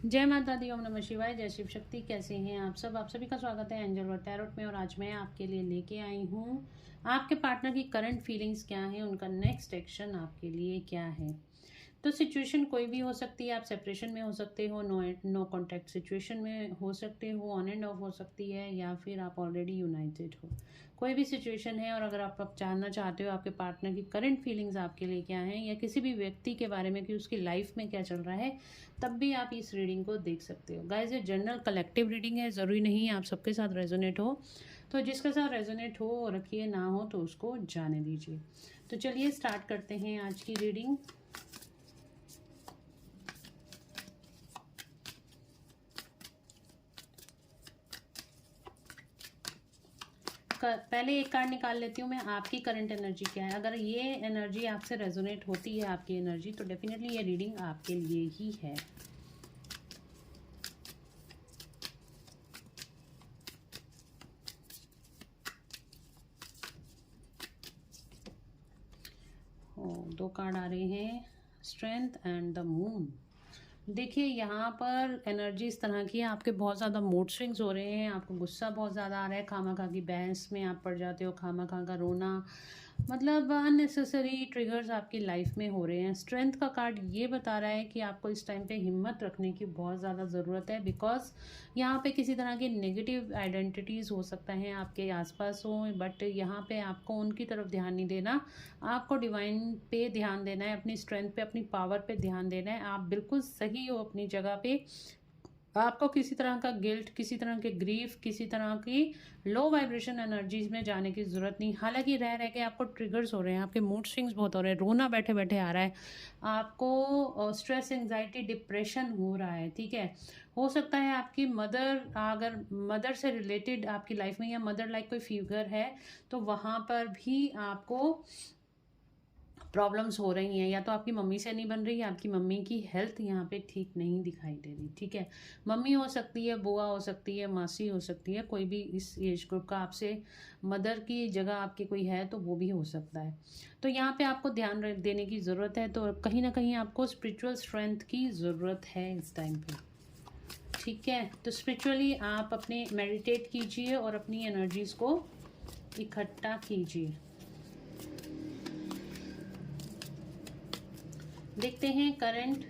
जय माता दी, ओम नमः शिवाय, जय शिव शक्ति। कैसे हैं आप सब? आप सभी का स्वागत है एंजल वर्ड टैरोट में। और आज मैं आपके लिए लेके आई हूँ आपके पार्टनर की करंट फीलिंग्स क्या है, उनका नेक्स्ट एक्शन आपके लिए क्या है। तो सिचुएशन कोई भी हो सकती है। आप सेपरेशन में हो सकते हो, नो कॉन्टैक्ट सिचुएशन में हो सकते हो, ऑन एंड ऑफ हो सकती है, या फिर आप ऑलरेडी यूनाइटेड हो। कोई भी सिचुएशन है। और अगर आप जानना चाहते हो आपके पार्टनर की करंट फीलिंग्स आपके लिए क्या है, या किसी भी व्यक्ति के बारे में कि उसकी लाइफ में क्या चल रहा है, तब भी आप इस रीडिंग को देख सकते हो। गाइज, ये जनरल कलेक्टिव रीडिंग है, ज़रूरी नहीं है आप सबके साथ रेजोनेट हो। तो जिसके साथ रेजोनेट हो रखिए, ना हो तो उसको जाने दीजिए। तो चलिए स्टार्ट करते हैं आज की रीडिंग। पहले एक कार्ड निकाल लेती हूँ मैं। आपकी करंट एनर्जी क्या है? अगर ये एनर्जी आपसे रेजोनेट होती है, आपकी एनर्जी, तो डेफिनेटली ये रीडिंग आपके लिए ही है। दो कार्ड आ रहे हैं, स्ट्रेंथ एंड द मून। देखिए, यहाँ पर एनर्जी इस तरह की है, आपके बहुत ज़्यादा मूड स्विंग्स हो रहे हैं, आपको गुस्सा बहुत ज़्यादा आ रहा है, खामा खा की बहस में आप पड़ जाते हो, खामा खा का रोना, मतलब अननेसेसरी ट्रिगर्स आपकी लाइफ में हो रहे हैं। स्ट्रेंथ का कार्ड ये बता रहा है कि आपको इस टाइम पे हिम्मत रखने की बहुत ज़्यादा ज़रूरत है, बिकॉज यहाँ पे किसी तरह की नेगेटिव आइडेंटिटीज़ हो सकता है आपके आसपास हो, बट यहाँ पे आपको उनकी तरफ ध्यान नहीं देना, आपको डिवाइन पे ध्यान देना है, अपनी स्ट्रेंथ पे, अपनी पावर पे ध्यान देना है। आप बिल्कुल सही हो अपनी जगह पे। आपको किसी तरह का गिल्ट, किसी तरह के ग्रीफ, किसी तरह की लो वाइब्रेशन एनर्जीज में जाने की ज़रूरत नहीं। हालांकि रह रह के आपको ट्रिगर्स हो रहे हैं, आपके मूड स्विंग्स बहुत हो रहे हैं, रोना बैठे बैठे आ रहा है, आपको स्ट्रेस, एंजाइटी, डिप्रेशन हो रहा है। ठीक है, हो सकता है आपकी मदर, अगर मदर से रिलेटेड आपकी लाइफ में, या मदर लाइक कोई फिगर है, तो वहाँ पर भी आपको प्रॉब्लम्स हो रही हैं, या तो आपकी मम्मी से नहीं बन रही है, आपकी मम्मी की हेल्थ यहाँ पे ठीक नहीं दिखाई दे रही। ठीक है, मम्मी हो सकती है, बुआ हो सकती है, मासी हो सकती है, कोई भी इस एज ग्रुप का आपसे मदर की जगह आपकी कोई है तो वो भी हो सकता है। तो यहाँ पे आपको ध्यान देने की ज़रूरत है। तो कहीं ना कहीं आपको स्पिरिचुअल स्ट्रेंथ की ज़रूरत है इस टाइम पे। ठीक है, तो स्पिरिचुअली आप अपने मेडिटेट कीजिए और अपनी एनर्जीज़ को इकट्ठा कीजिए। देखते हैं करंट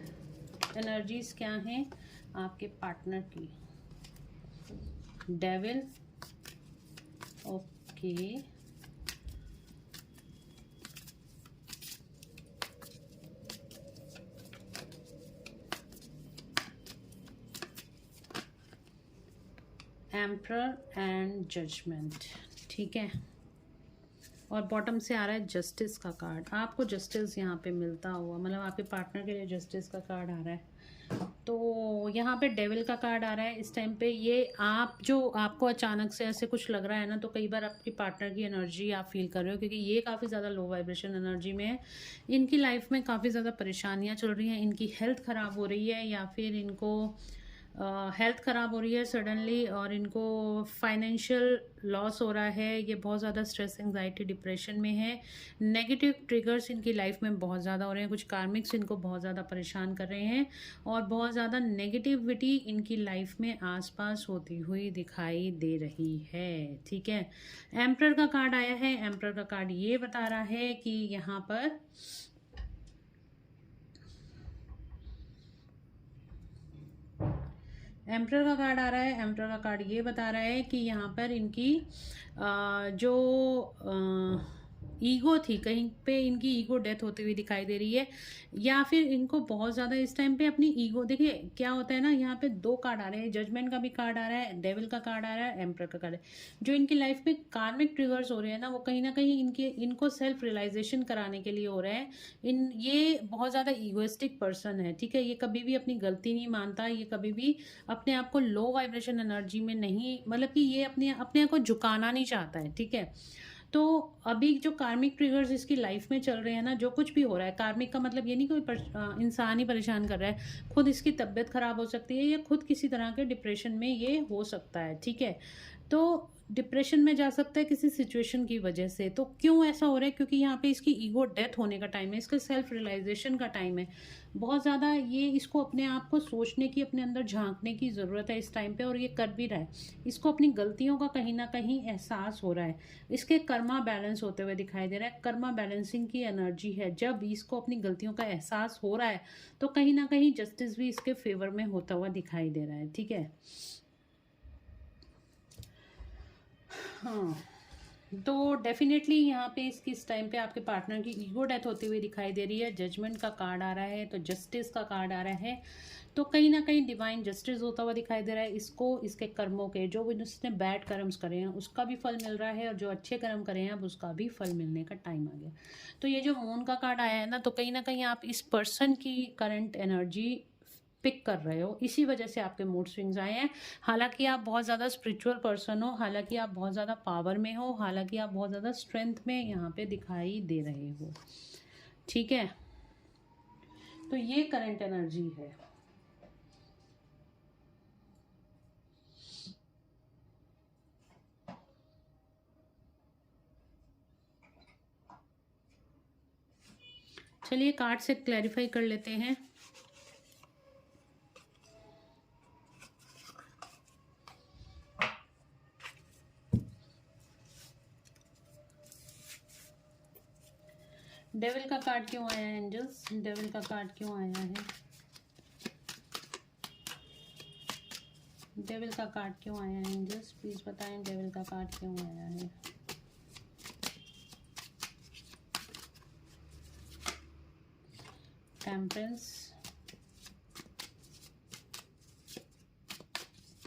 एनर्जीज क्या हैं आपके पार्टनर की। Devil, okay, emperor and judgement. ठीक है, और बॉटम से आ रहा है जस्टिस का कार्ड। आपको जस्टिस यहाँ पे मिलता हुआ, मतलब आपके पार्टनर के लिए जस्टिस का कार्ड आ रहा है। तो यहाँ पे डेविल का कार्ड आ रहा है इस टाइम पे। ये आप जो आपको अचानक से ऐसे कुछ लग रहा है ना, तो कई बार आपके पार्टनर की एनर्जी आप फील कर रहे हो, क्योंकि ये काफ़ी ज़्यादा लो वाइब्रेशन एनर्जी में है। इनकी लाइफ में काफ़ी ज़्यादा परेशानियाँ चल रही हैं, इनकी हेल्थ ख़राब हो रही है, या फिर इनको हेल्थ ख़राब हो रही है सडनली, और इनको फाइनेंशियल लॉस हो रहा है। ये बहुत ज़्यादा स्ट्रेस, एंजाइटी, डिप्रेशन में है। नेगेटिव ट्रिगर्स इनकी लाइफ में बहुत ज़्यादा हो रहे हैं, कुछ कार्मिक्स इनको बहुत ज़्यादा परेशान कर रहे हैं, और बहुत ज़्यादा नेगेटिविटी इनकी लाइफ में आसपास होती हुई दिखाई दे रही है। ठीक है, एम्परर का कार्ड आया है। एम्परर का कार्ड ये बता रहा है कि यहाँ पर एम्परर का कार्ड आ रहा है। एम्परर का कार्ड ये बता रहा है कि यहाँ पर इनकी जो ईगो थी, कहीं पे इनकी ईगो डेथ होती हुई दिखाई दे रही है, या फिर इनको बहुत ज़्यादा इस टाइम पे अपनी ईगो, देखिए क्या होता है ना, यहाँ पे दो कार्ड आ रहे हैं, जजमेंट का भी कार्ड आ रहा है, डेविल का कार्ड आ रहा है, एम्परर का कार्ड है। जो इनकी लाइफ में कार्मिक ट्रिगर्स हो रहे हैं ना, वो कहीं ना कहीं इनको सेल्फ रियलाइजेशन कराने के लिए हो रहे हैं। ये बहुत ज़्यादा ईगोइस्टिक पर्सन है। ठीक है, ये कभी भी अपनी गलती नहीं मानता, ये कभी भी अपने आप को लो वाइब्रेशन एनर्जी में नहीं, मतलब कि ये अपने आप को झुकाना नहीं चाहता है। ठीक है, तो अभी जो कार्मिक ट्रिगर्स इसकी लाइफ में चल रहे हैं ना, जो कुछ भी हो रहा है, कार्मिक का मतलब ये नहीं कोई इंसान ही परेशान कर रहा है, खुद इसकी तबीयत खराब हो सकती है, या खुद किसी तरह के डिप्रेशन में ये हो सकता है। ठीक है, तो डिप्रेशन में जा सकता है किसी सिचुएशन की वजह से। तो क्यों ऐसा हो रहा है? क्योंकि यहाँ पे इसकी ईगो डेथ होने का टाइम है, इसका सेल्फ रियलाइजेशन का टाइम है। बहुत ज़्यादा ये इसको अपने आप को सोचने की, अपने अंदर झांकने की ज़रूरत है इस टाइम पे, और ये कर भी रहा है। इसको अपनी गलतियों का कहीं ना कहीं एहसास हो रहा है। इसके कर्मा बैलेंस होते हुए दिखाई दे रहा है। कर्मा बैलेंसिंग की एनर्जी है। जब इसको अपनी गलतियों का एहसास हो रहा है तो कहीं ना कहीं जस्टिस भी इसके फेवर में होता हुआ दिखाई दे रहा है। ठीक है, हाँ, तो डेफिनेटली यहाँ पे इस टाइम पे आपके पार्टनर की ईगो डेथ होती हुई दिखाई दे रही है। जजमेंट का कार्ड आ रहा है, तो जस्टिस का कार्ड आ रहा है। तो कहीं ना कहीं डिवाइन जस्टिस होता हुआ दिखाई दे रहा है। इसको इसके कर्मों के, जो इसने बैड कर्म्स करे हैं उसका भी फल मिल रहा है, और जो अच्छे कर्म करे हैं अब उसका भी फल मिलने का टाइम आ गया। तो ये जो मून का कार्ड आया है ना, तो कहीं ना कहीं आप इस पर्सन की करंट एनर्जी पिक कर रहे हो, इसी वजह से आपके मूड स्विंग्स आए हैं। हालांकि आप बहुत ज़्यादा स्पिरिचुअल पर्सन हो, हालांकि आप बहुत ज़्यादा पावर में हो, हालांकि आप बहुत ज़्यादा स्ट्रेंथ में यहाँ पे दिखाई दे रहे हो। ठीक है, तो ये करंट एनर्जी है। चलिए कार्ड से क्लैरिफाई कर लेते हैं। डेविल का कार्ड क्यों आया है एंजल्स? डेविल का कार्ड क्यों आया है? डेविल का कार्ड क्यों आया है एंजल्स? प्लीज बताएं, डेविल का कार्ड क्यों आया है? टेम्परेंस,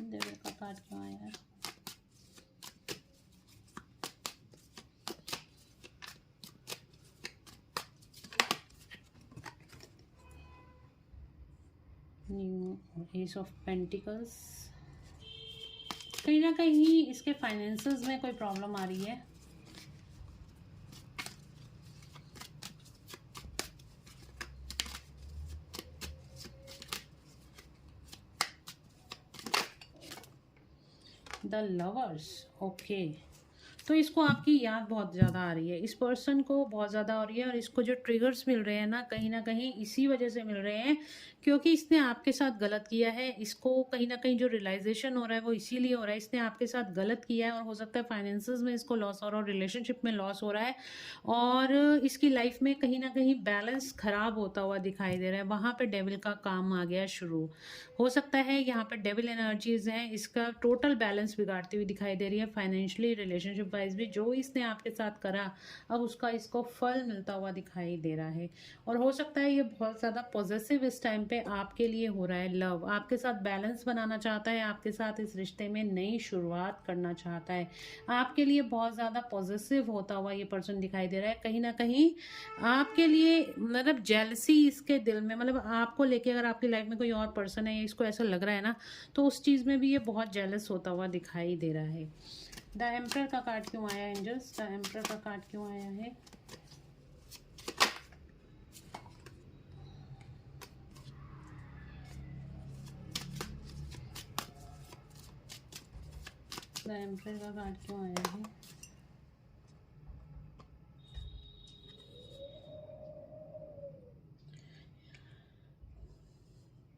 डेविल का कार्ड क्यों आया है? New S of pentacles. कहीं ना कहीं इसके फाइनेंसेस में कोई प्रॉब्लम आ रही है। The lovers, okay. तो इसको आपकी याद बहुत ज़्यादा आ रही है, इस पर्सन को बहुत ज़्यादा आ रही है, और इसको जो ट्रिगर्स मिल रहे हैं ना कहीं इसी वजह से मिल रहे हैं क्योंकि इसने आपके साथ गलत किया है। इसको कहीं ना कहीं जो रियलाइजेशन हो रहा है वो इसीलिए हो रहा है, इसने आपके साथ गलत किया है, और हो सकता है फाइनेंसेस में इसको लॉस हो रहा है, और रिलेशनशिप में लॉस हो रहा है, और इसकी लाइफ में कहीं ना कहीं बैलेंस खराब होता हुआ दिखाई दे रहा है। वहाँ पे डेविल का काम आ गया शुरू। हो सकता है यहाँ पे डेविल एनर्जीज हैं, इसका टोटल बैलेंस बिगाड़ती हुई दिखाई दे रही है, फाइनेंशियली, रिलेशनशिप वाइज भी। जो इसने आपके साथ करा अब उसका इसको फल मिलता हुआ दिखाई दे रहा है। और हो सकता है ये बहुत ज़्यादा पॉजिटिव इस टाइम पे आपके लिए हो रहा है। लव आपके साथ बैलेंस बनाना चाहता है, आपके साथ इस रिश्ते में नई शुरुआत करना चाहता है, आपके लिए बहुत ज़्यादा पॉजिटिव होता हुआ ये पर्सन दिखाई दे रहा है। कहीं ना कहीं आपके लिए मतलब जेलसी इसके दिल में, मतलब आपको लेके अगर आपकी लाइफ में कोई और पर्सन है, इसको ऐसा लग रहा है ना, तो उस चीज़ में भी ये बहुत जेलस होता हुआ दिखाई दे रहा है। द एम्परर का कार्ड क्यों आया एंजल्स? द एम्परर का कार्ड क्यों आया है? द एम्परर का कार्ड क्यों आया है?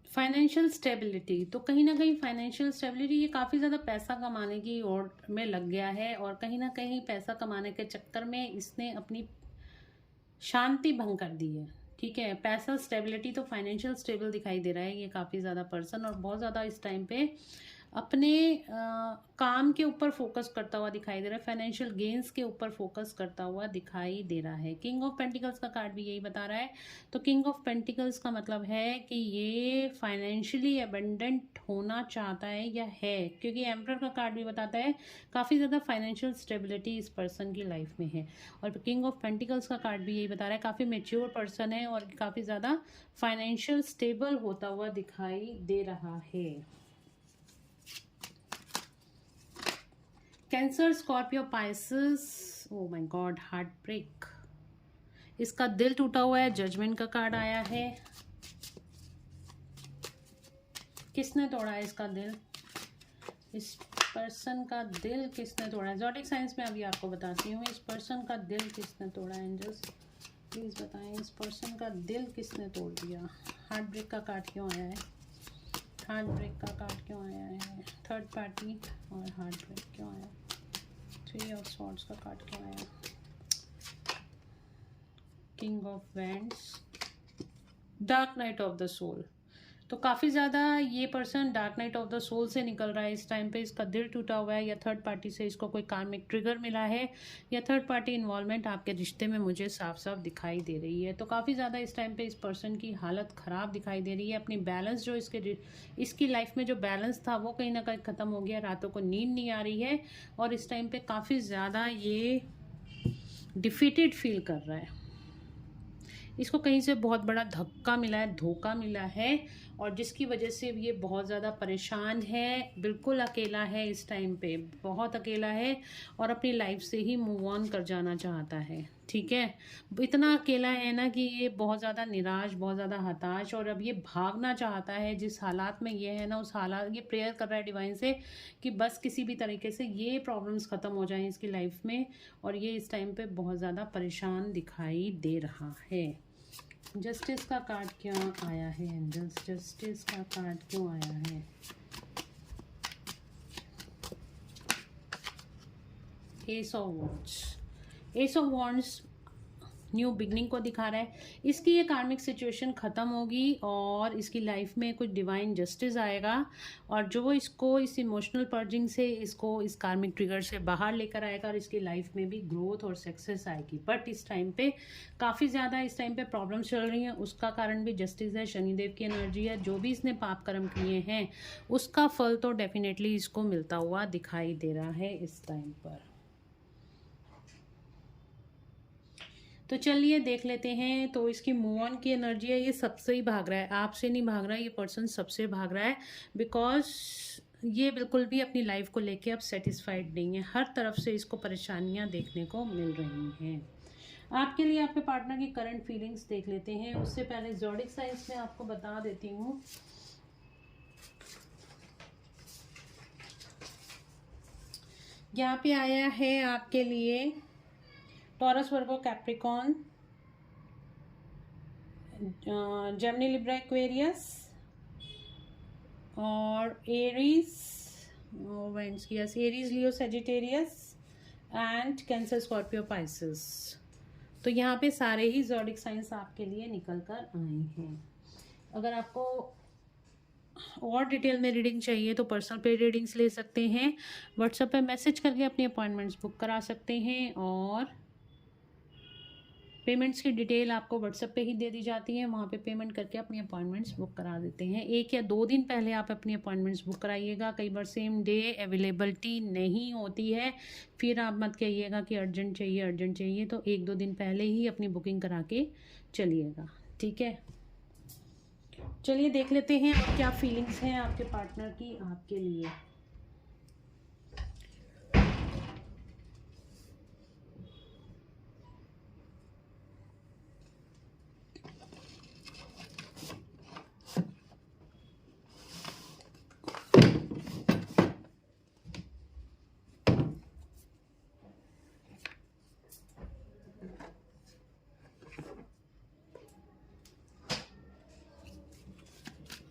Financial stability. तो कहीं ना कहीं फाइनेंशियल स्टेबिलिटी, ये काफ़ी ज़्यादा पैसा कमाने की ओर में लग गया है, और कहीं ना कहीं पैसा कमाने के चक्कर में इसने अपनी शांति भंग कर दी है। ठीक है, पैसा स्टेबिलिटी, तो फाइनेंशियल स्टेबल दिखाई दे रहा है ये काफ़ी ज़्यादा पर्सन, और बहुत ज़्यादा इस टाइम पे अपने काम के ऊपर फोकस करता हुआ दिखाई दे रहा है, फाइनेंशियल गेन्स के ऊपर फोकस करता हुआ दिखाई दे रहा है। किंग ऑफ पेंटिकल्स का कार्ड भी यही बता रहा है। तो किंग ऑफ पेंटिकल्स का मतलब है कि ये फाइनेंशियली एबंडेंट होना चाहता है या है, क्योंकि एम्परर का कार्ड भी बताता है काफ़ी ज़्यादा फाइनेंशियल स्टेबिलिटी इस पर्सन की लाइफ में है। और किंग ऑफ पेंटिकल्स का कार्ड भी यही बता रहा है, काफ़ी मेच्योर पर्सन है और काफ़ी ज़्यादा फाइनेंशियल स्टेबल होता हुआ दिखाई दे रहा है। Cancer, Scorpio, Pisces, oh my God, heartbreak, इसका दिल टूटा हुआ है। जजमेंट का कार्ड आया है। किसने तोड़ा है इसका दिल? इस पर्सन का दिल किसने तोड़ा है? ज़ोडिक साइंस में अभी आपको बताती हूँ इस पर्सन का दिल किसने तोड़ा है। एंजल्स प्लीज़ बताएं इस पर्सन का दिल किसने तोड़ दिया। हार्ट ब्रेक का कार्ड क्यों आया है? हार्ट ब्रेक का कार्ड क्यों आया है? थर्ड पार्टी और हार्ट ब्रेक क्यों आया? 3 ऑफ स्वॉर्ड्स का कार्ड क्यों आया? King of wands, dark night of the soul. तो काफ़ी ज़्यादा ये person dark night of the soul से निकल रहा है इस टाइम पे। इसका दिल टूटा हुआ है या थर्ड पार्टी से इसको कोई कार्मिक ट्रिगर मिला है या थर्ड पार्टी इन्वॉल्वमेंट आपके रिश्ते में मुझे साफ साफ दिखाई दे रही है। तो काफ़ी ज़्यादा इस टाइम पे इस पर्सन की हालत ख़राब दिखाई दे रही है। अपनी बैलेंस जो इसकी लाइफ में जो बैलेंस था वो कहीं ना कहीं ख़त्म हो गया। रातों को नींद नहीं आ रही है और इस टाइम पे काफ़ी ज़्यादा ये डिफीटेड फील कर रहा है। इसको कहीं से बहुत बड़ा धक्का मिला है, धोखा मिला है और जिसकी वजह से ये बहुत ज़्यादा परेशान है, बिल्कुल अकेला है इस टाइम पे, बहुत अकेला है और अपनी लाइफ से ही मूव ऑन कर जाना चाहता है। ठीक है, इतना अकेला है ना कि ये बहुत ज़्यादा निराश, बहुत ज़्यादा हताश और अब ये भागना चाहता है। जिस हालात में ये है ना उस हालात, ये प्रेयर कर रहा है डिवाइन से कि बस किसी भी तरीके से ये प्रॉब्लम्स ख़त्म हो जाएं इसकी लाइफ में। और ये इस टाइम पे बहुत ज़्यादा परेशान दिखाई दे रहा है। जस्टिस का कार्ड क्यों आया है एंजल्स? जस्टिस का कार्ड क्यों आया है? S of wands, S of wands new beginning को दिखा रहा है। इसकी ये कार्मिक सिचुएशन ख़त्म होगी और इसकी लाइफ में कुछ डिवाइन जस्टिस आएगा और जो इसको इस इमोशनल पर्जिंग से इसको इस कार्मिक ट्रिगर से बाहर लेकर आएगा और इसकी लाइफ में भी ग्रोथ और सक्सेस आएगी। बट इस टाइम पे काफ़ी ज़्यादा इस टाइम पे प्रॉब्लम्स चल रही हैं। उसका कारण भी जस्टिस है, शनिदेव की एनर्जी है। जो भी इसने पाप कर्म किए हैं उसका फल तो डेफिनेटली इसको मिलता हुआ दिखाई दे रहा है इस टाइम पर। तो चलिए देख लेते हैं। तो इसकी मूव ऑन की एनर्जी है, ये सबसे ही भाग रहा है, आपसे नहीं भाग रहा है, ये पर्सन सबसे भाग रहा है। बिकॉज ये बिल्कुल भी अपनी लाइफ को लेके अब सेटिस्फाइड नहीं है। हर तरफ से इसको परेशानियां देखने को मिल रही हैं। आपके लिए आपके पार्टनर की करंट फीलिंग्स देख लेते हैं। उससे पहले ज़ोडिक साइंस में आपको बता देती हूँ। यहाँ पे आया है आपके लिए टॉरस, वर्गो, कैप्रिकॉर्न, जेमिनी, लिब्रा, एक्वेरियस और Aries, Aries, Leo, Sagittarius and cancer, Scorpio, Pisces. तो यहाँ पे सारे ही ज़ोडिक साइंस आपके लिए निकल कर आए हैं। अगर आपको और डिटेल में रीडिंग चाहिए तो पर्सनल पे रीडिंग्स ले सकते हैं। व्हाट्सएप पे मैसेज करके अपनी अपॉइंटमेंट्स बुक करा सकते हैं और पेमेंट्स की डिटेल आपको व्हाट्सएप पे ही दे दी जाती है। वहाँ पे पेमेंट करके अपनी अपॉइंटमेंट्स बुक करा देते हैं। 1 या 2 दिन पहले आप अपनी अपॉइंटमेंट्स बुक कराइएगा। कई बार सेम डे अवेलेबिलिटी नहीं होती है, फिर आप मत कहिएगा कि अर्जेंट चाहिए। तो 1-2 दिन पहले ही अपनी बुकिंग करा के चलिएगा। ठीक है, चलिए देख लेते हैं अब क्या फीलिंग्स हैं आपके पार्टनर की आपके लिए।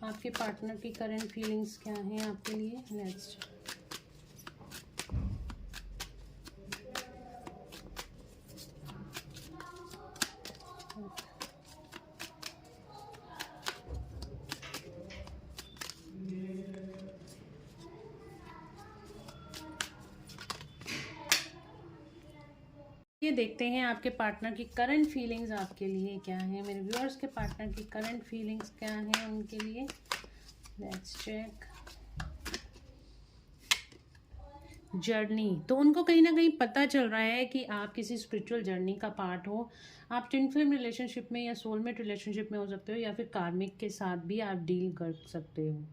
आपके पार्टनर की करंट फीलिंग्स क्या हैं आपके लिए? नेक्स्ट ये देखते हैं आपके पार्टनर की करंट फीलिंग्स आपके लिए क्या है। मेरे व्यूअर्स के पार्टनर की करंट फीलिंग्स क्या हैं उनके लिए। Let's check. जर्नी, तो उनको कहीं ना कहीं पता चल रहा है कि आप किसी स्पिरिचुअल जर्नी का पार्ट हो। आप ट्विन फ्लेम रिलेशनशिप में या सोलमेट रिलेशनशिप में हो सकते हो या फिर कार्मिक के साथ भी आप डील कर सकते हो।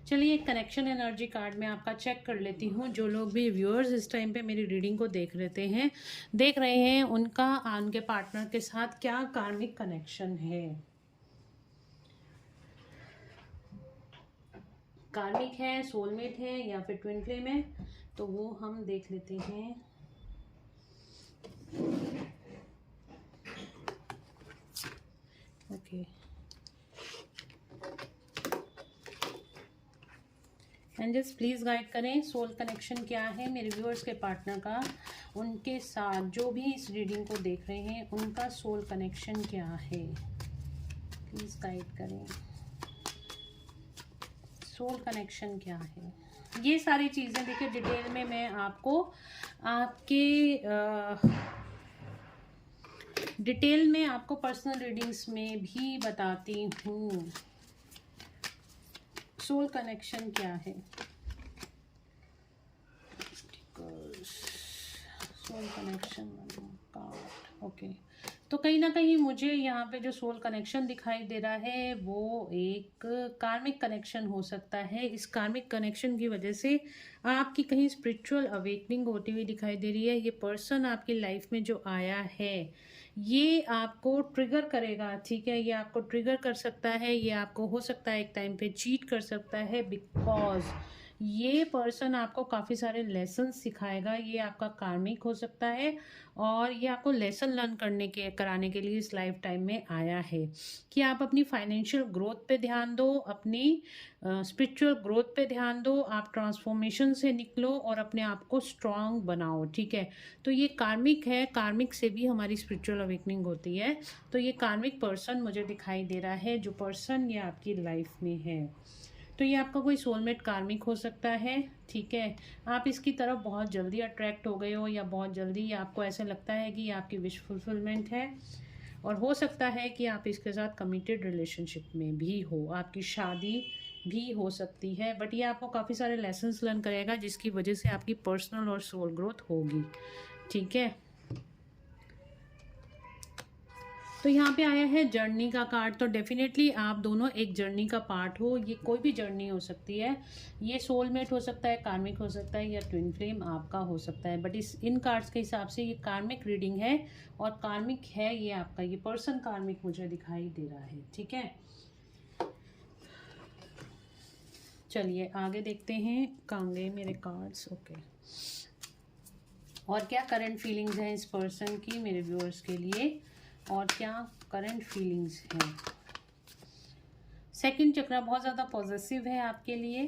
चलिए एक कनेक्शन एनर्जी कार्ड में आपका चेक कर लेती हूँ। जो लोग भी व्यूअर्स इस टाइम पे मेरी रीडिंग को देख रहे हैं उनका उनके पार्टनर के साथ क्या कार्मिक कनेक्शन है। कार्मिक है, सोलमेट है या फिर ट्विन फ्लेम है। तो वो हम देख लेते हैं। ओके, एंजल्स प्लीज़ गाइड करें सोल कनेक्शन क्या है मेरे व्यूअर्स के पार्टनर का, उनके साथ जो भी इस रीडिंग को देख रहे हैं उनका सोल कनेक्शन क्या है, प्लीज़ गाइड करें। सोल कनेक्शन क्या है, ये सारी चीज़ें देखिए डिटेल में मैं आपको डिटेल में आपको पर्सनल रीडिंग्स में भी बताती हूँ। सोल कनेक्शन क्या है, सोल कनेक्शन कार्ड। ओके, तो कहीं ना कहीं मुझे यहाँ पे जो सोल कनेक्शन दिखाई दे रहा है वो एक कार्मिक कनेक्शन हो सकता है। इस कार्मिक कनेक्शन की वजह से आपकी कहीं स्पिरिचुअल अवेकनिंग होती हुई दिखाई दे रही है। ये पर्सन आपकी लाइफ में जो आया है ये आपको ट्रिगर करेगा, ठीक है, ये आपको ट्रिगर कर सकता है, ये आपको हो सकता है एक टाइम पे चीट कर सकता है, बिकॉज ये पर्सन आपको काफ़ी सारे लेसन सिखाएगा। ये आपका कार्मिक हो सकता है और ये आपको लेसन लर्न कराने के लिए इस लाइफ टाइम में आया है कि आप अपनी फाइनेंशियल ग्रोथ पे ध्यान दो, अपनी स्पिरिचुअल ग्रोथ पे ध्यान दो, आप ट्रांसफॉर्मेशन से निकलो और अपने आप को स्ट्रांग बनाओ, ठीक है। तो ये कार्मिक है, कार्मिक से भी हमारी स्पिरिचुअल अवेकनिंग होती है। तो ये कार्मिक पर्सन मुझे दिखाई दे रहा है, जो पर्सन ये आपकी लाइफ में है। तो ये आपका कोई सोलमेट कार्मिक हो सकता है, ठीक है। आप इसकी तरफ बहुत जल्दी अट्रैक्ट हो गए हो या बहुत जल्दी आपको ऐसा लगता है कि ये आपकी विश फुलफिलमेंट है, और हो सकता है कि आप इसके साथ कमिटेड रिलेशनशिप में भी हो, आपकी शादी भी हो सकती है। बट ये आपको काफ़ी सारे लेसन्स लर्न करेगा जिसकी वजह से आपकी पर्सनल और सोल ग्रोथ होगी, ठीक है। तो यहाँ पे आया है जर्नी का कार्ड, तो डेफिनेटली आप दोनों एक जर्नी का पार्ट हो। ये कोई भी जर्नी हो सकती है, ये सोलमेट हो सकता है, कार्मिक हो सकता है, या ट्विन फ्लेम आपका हो सकता है। बट इन कार्ड्स के हिसाब से ये कार्मिक रीडिंग है और कार्मिक है ये आपका, ये पर्सन कार्मिक मुझे दिखाई दे रहा है, ठीक है। चलिए आगे देखते हैं कांगे मेरे कार्ड्स। ओके, और क्या करंट फीलिंग्स हैं इस पर्सन की मेरे व्यूअर्स के लिए, और क्या करंट फीलिंग्स हैं। सेकंड चक्रा बहुत ज़्यादा पॉजिटिव है आपके लिए।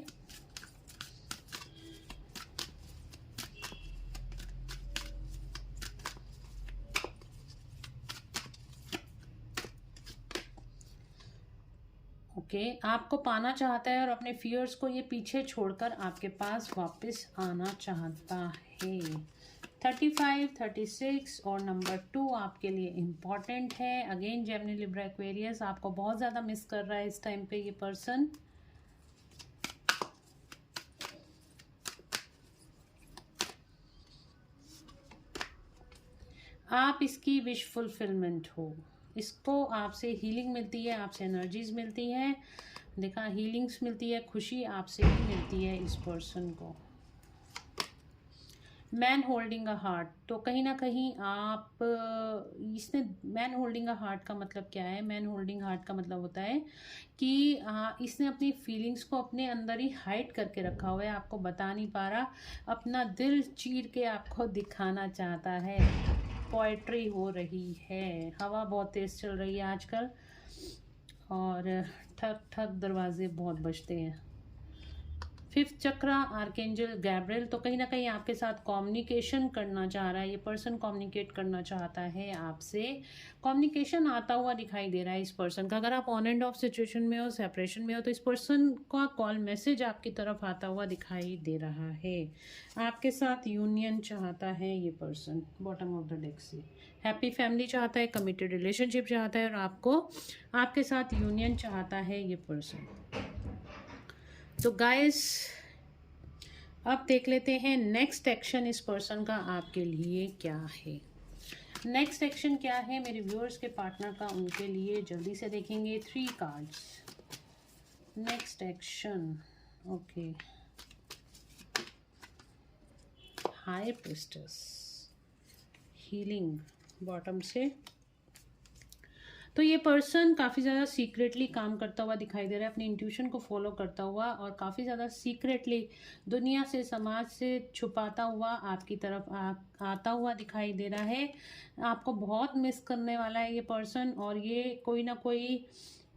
ओके, आपको पाना चाहता है और अपने फियर्स को ये पीछे छोड़कर आपके पास वापस आना चाहता है। 35, 36 और नंबर 2 आपके लिए इम्पॉर्टेंट है। अगेन जेमिनी लिब्रा एक्वेरियस आपको बहुत ज़्यादा मिस कर रहा है इस टाइम पे ये पर्सन। आप इसकी विश फुलफिलमेंट हो, इसको आपसे हीलिंग मिलती है, आपसे एनर्जीज मिलती हैं, देखा हीलिंग्स मिलती है, खुशी आपसे ही मिलती है इस पर्सन को। मैन होल्डिंग अ हार्ट, तो कहीं ना कहीं आप इसने मैन होल्डिंग अ हार्ट का मतलब क्या है, मैन होल्डिंग हार्ट का मतलब होता है कि इसने अपनी फीलिंग्स को अपने अंदर ही हाइड करके रखा हुआ है, आपको बता नहीं पा रहा, अपना दिल चीर के आपको दिखाना चाहता है। पोएट्री हो रही है, हवा बहुत तेज़ चल रही है आजकल और ठक ठक दरवाजे बहुत बजते हैं। फिफ्थ चक्रा आर्केंजल गैब्रियल, तो कहीं ना कहीं आपके साथ कम्युनिकेशन करना चाह रहा है ये पर्सन, कम्युनिकेट करना चाहता है आपसे, कम्युनिकेशन आता हुआ दिखाई दे रहा है इस पर्सन का। अगर आप ऑन एंड ऑफ सिचुएशन में हो, सेपरेशन में हो, तो इस पर्सन का कॉल मैसेज आपकी तरफ आता हुआ दिखाई दे रहा है। आपके साथ यूनियन चाहता है ये person, bottom of the deck से हैप्पी फैमिली चाहता है, कमिटेड रिलेशनशिप चाहता है और आपको आपके साथ यूनियन चाहता है ये पर्सन। तो गाइस अब देख लेते हैं नेक्स्ट एक्शन इस पर्सन का आपके लिए क्या है। नेक्स्ट एक्शन क्या है मेरे व्यूअर्स के पार्टनर का उनके लिए, जल्दी से देखेंगे 3 cards. Next action, okay, high priestess, healing bottom से, तो ये पर्सन काफ़ी ज़्यादा सीक्रेटली काम करता हुआ दिखाई दे रहा है, अपनी इंट्यूशन को फॉलो करता हुआ और काफ़ी ज़्यादा सीक्रेटली दुनिया से, समाज से छुपाता हुआ आपकी तरफ आता हुआ दिखाई दे रहा है। आपको बहुत मिस करने वाला है ये पर्सन, और ये कोई ना कोई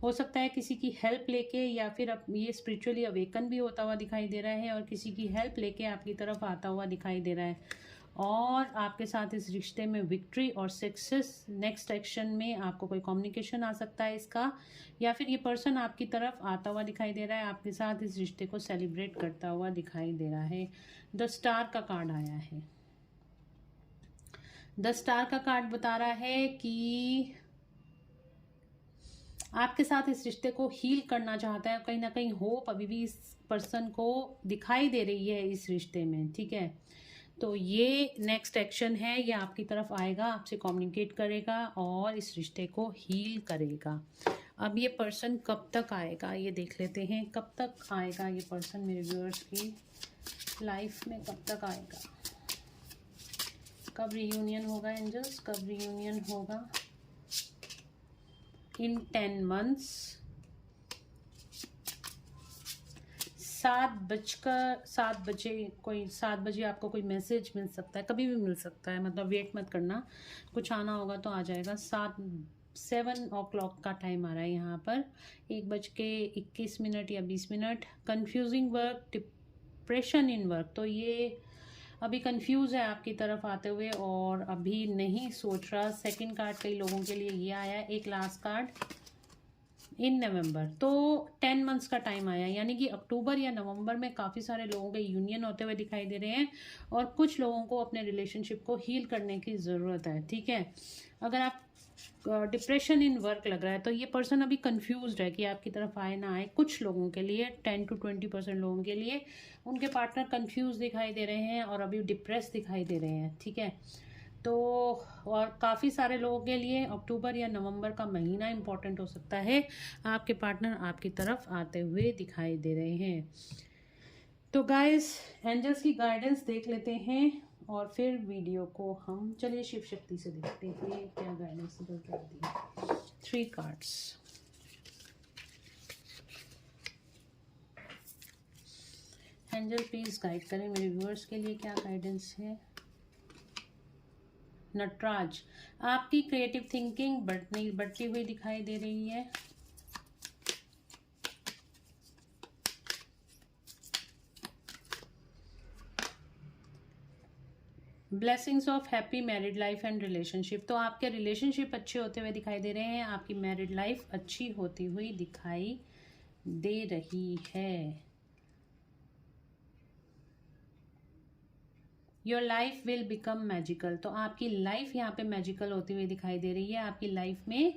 हो सकता है किसी की हेल्प लेके, या फिर अब ये स्पिरिचुअली अवेकन भी होता हुआ दिखाई दे रहा है और किसी की हेल्प लेके आपकी तरफ आता हुआ दिखाई दे रहा है, और आपके साथ इस रिश्ते में विक्ट्री और सक्सेस, नेक्स्ट एक्शन में आपको कोई कम्युनिकेशन आ सकता है इसका, या फिर ये पर्सन आपकी तरफ आता हुआ दिखाई दे रहा है, आपके साथ इस रिश्ते को सेलिब्रेट करता हुआ दिखाई दे रहा है। द स्टार का कार्ड आया है। द स्टार का कार्ड बता रहा है कि आपके साथ इस रिश्ते को हील करना चाहता है, कहीं ना कहीं होप अभी भी इस पर्सन को दिखाई दे रही है इस रिश्ते में, ठीक है। तो ये नेक्स्ट एक्शन है, ये आपकी तरफ आएगा, आपसे कम्युनिकेट करेगा और इस रिश्ते को हील करेगा। अब ये पर्सन कब तक आएगा ये देख लेते हैं। कब तक आएगा ये पर्सन मेरे व्यूअर्स की लाइफ में, कब तक आएगा, कब रियूनियन होगा एंजल्स, कब रियूनियन होगा। इन 10 months 7 बजे कोई 7 बजे आपको कोई मैसेज मिल सकता है, कभी भी मिल सकता है, मतलब वेट मत करना, कुछ आना होगा तो आ जाएगा। 7 o'clock का टाइम आ रहा है यहाँ पर, 1:21 या 20 minute. Confusing work, depression in work, तो ये अभी कंफ्यूज है आपकी तरफ आते हुए और अभी नहीं सोच रहा। सेकंड कार्ड कई लोगों के लिए ये आया है। एक लास्ट कार्ड इन नवंबर, तो 10 months का टाइम आया, यानी कि अक्टूबर या नवंबर में काफ़ी सारे लोगों के यूनियन होते हुए दिखाई दे रहे हैं और कुछ लोगों को अपने रिलेशनशिप को हील करने की ज़रूरत है, ठीक है। अगर आप डिप्रेशन इन वर्क लग रहा है तो ये पर्सन अभी कंफ्यूज्ड है कि आपकी तरफ आए ना आए। कुछ लोगों के लिए 10 to 20% लोगों के लिए उनके पार्टनर कंफ्यूज दिखाई दे रहे हैं और अभी डिप्रेस दिखाई दे रहे हैं, ठीक है। तो और काफ़ी सारे लोगों के लिए अक्टूबर या नवंबर का महीना इम्पोर्टेंट हो सकता है। आपके पार्टनर आपकी तरफ आते हुए दिखाई दे रहे हैं। तो गाइस एंजल्स की गाइडेंस देख लेते हैं और फिर वीडियो को हम चलिए शिव शक्ति से देखते हैं क्या गाइडेंस करती है। 3 कार्ड्स। एंजल प्लीज गाइड करें मेरे व्यूअर्स के लिए, क्या गाइडेंस है। नटराज, आपकी क्रिएटिव थिंकिंग बढ़ती हुई दिखाई दे रही है। Blessings of happy married life and relationship, तो आपके रिलेशनशिप अच्छे होते हुए दिखाई दे रहे हैं, आपकी मैरिड लाइफ अच्छी होती हुई दिखाई दे रही है। Your life will become magical, तो आपकी लाइफ यहाँ पे मैजिकल होती हुई दिखाई दे रही है। आपकी लाइफ में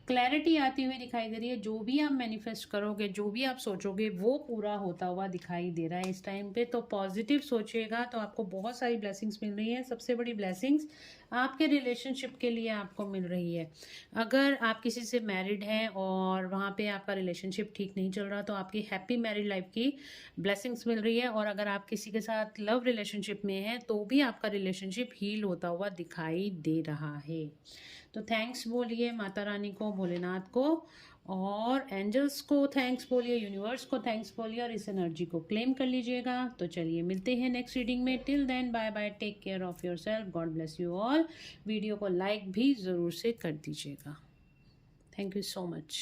क्लैरिटी आती हुई दिखाई दे रही है। जो भी आप मैनिफेस्ट करोगे, जो भी आप सोचोगे, वो पूरा होता हुआ दिखाई दे रहा है इस टाइम पे। तो पॉजिटिव सोचिएगा तो आपको बहुत सारी ब्लेसिंग्स मिल रही हैं। सबसे बड़ी ब्लेसिंग्स आपके रिलेशनशिप के लिए आपको मिल रही है। अगर आप किसी से मैरिड हैं और वहाँ पे आपका रिलेशनशिप ठीक नहीं चल रहा, तो आपकी हैप्पी मैरिड लाइफ की ब्लेसिंग्स मिल रही है। और अगर आप किसी के साथ लव रिलेशनशिप में हैं तो भी आपका रिलेशनशिप हील होता हुआ दिखाई दे रहा है। तो थैंक्स बोलिए माता रानी को, भोलेनाथ को, और एंजल्स को थैंक्स बोलिए, यूनिवर्स को थैंक्स बोलिए और इस एनर्जी को क्लेम कर लीजिएगा। तो चलिए मिलते हैं नेक्स्ट रीडिंग में। Till then bye bye, take care of yourself, God bless you all. Video को लाइक भी ज़रूर से कर दीजिएगा। Thank you so much.